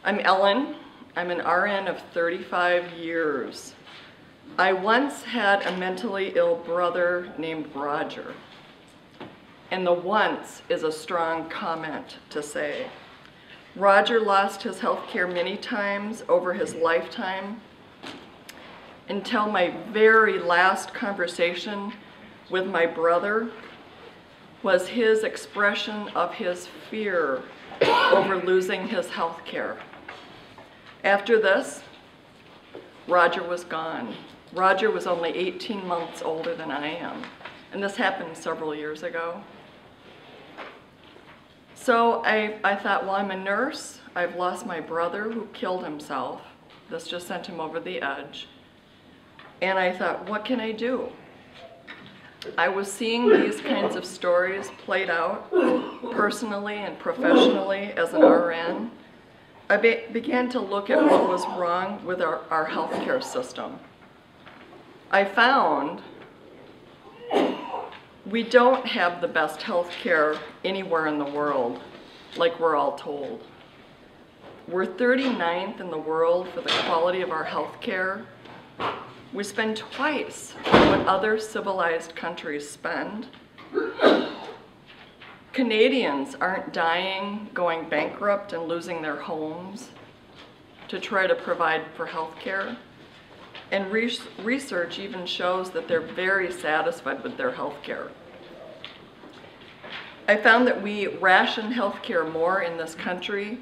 I'm Ellen. I'm an RN of 35 years. I once had a mentally ill brother named Roger. And the once is a strong comment to say. Roger lost his health care many times over his lifetime until my very last conversation with my brother was his expression of his fear over losing his health care. After this, Roger was gone. Roger was only 18 months older than I am, and this happened several years ago. So I thought, well, I'm a nurse. I've lost my brother who killed himself. This just sent him over the edge. And I thought, what can I do? I was seeing these kinds of stories played out personally and professionally as an RN. I began to look at what was wrong with our healthcare system. I found we don't have the best healthcare anywhere in the world, like we're all told. We're 39th in the world for the quality of our healthcare. We spend twice what other civilized countries spend. Canadians aren't dying, going bankrupt, and losing their homes to try to provide for health care. And research even shows that they're very satisfied with their health care. I found that we ration health care more in this country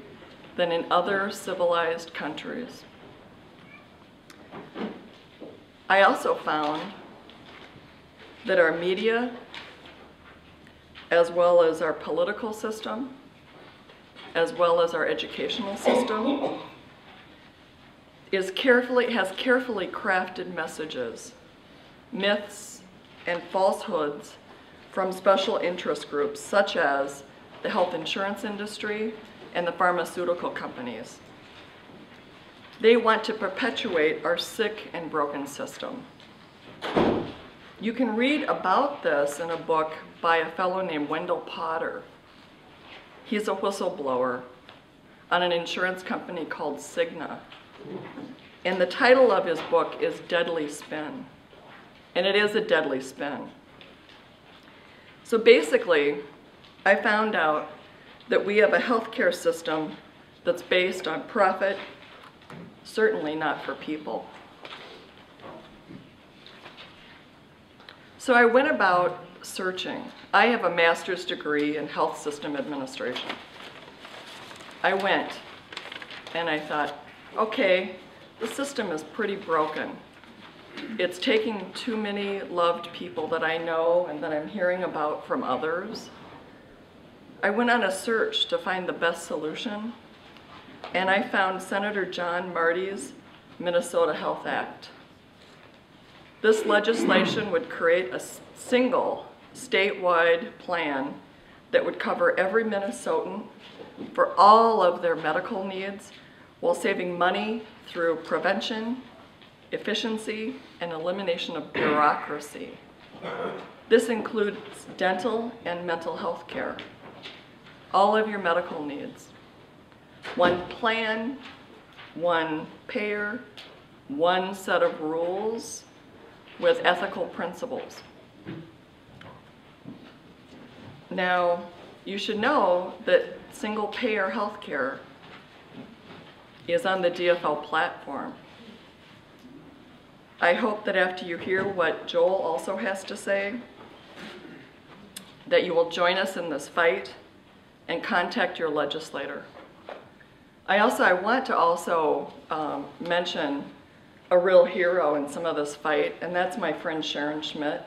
than in other civilized countries. I also found that our media, as well as our political system, as well as our educational system, has carefully crafted messages, myths, and falsehoods from special interest groups such as the health insurance industry and the pharmaceutical companies. They want to perpetuate our sick and broken system. You can read about this in a book by a fellow named Wendell Potter. He's a whistleblower on an insurance company called Cigna. And the title of his book is Deadly Spin. And it is a deadly spin. So basically, I found out that we have a healthcare system that's based on profit, certainly not for people. So I went about searching. I have a master's degree in health system administration. I went and I thought, okay, the system is pretty broken. It's taking too many loved people that I know and that I'm hearing about from others. I went on a search to find the best solution, and I found Senator John Marty's Minnesota Health Act. This legislation would create a single statewide plan that would cover every Minnesotan for all of their medical needs while saving money through prevention, efficiency, and elimination of bureaucracy. This includes dental and mental health care, all of your medical needs. One plan, one payer, one set of rules with ethical principles. Now, you should know that single payer healthcare is on the DFL platform. I hope that after you hear what Joel also has to say, that you will join us in this fight and contact your legislator. I want to also mention a real hero in some of this fight, and that's my friend Sharon Schmidt.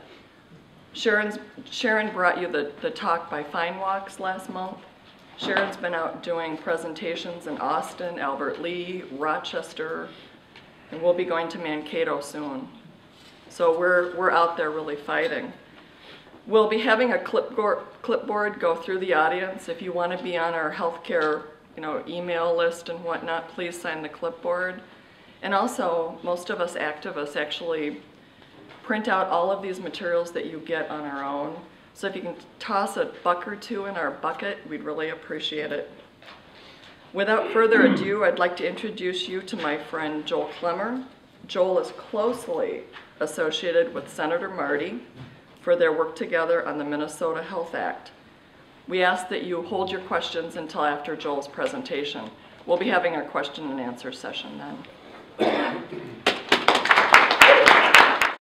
Sharon brought you the talk by Fine Walks last month. Sharon's been out doing presentations in Austin, Albert Lee, Rochester, and we'll be going to Mankato soon. So we're out there really fighting. We'll be having a clipboard go through the audience. If you want to be on our healthcare email list and whatnot, please sign the clipboard. And also, most of us activists actually print out all of these materials that you get on our own. So if you can toss $1 or $2 in our bucket, we'd really appreciate it. Without further ado, I'd like to introduce you to my friend Joel Klemmer. Joel is closely associated with Senator Marty for their work together on the Minnesota Health Act. We ask that you hold your questions until after Joel's presentation. We'll be having our question and answer session then.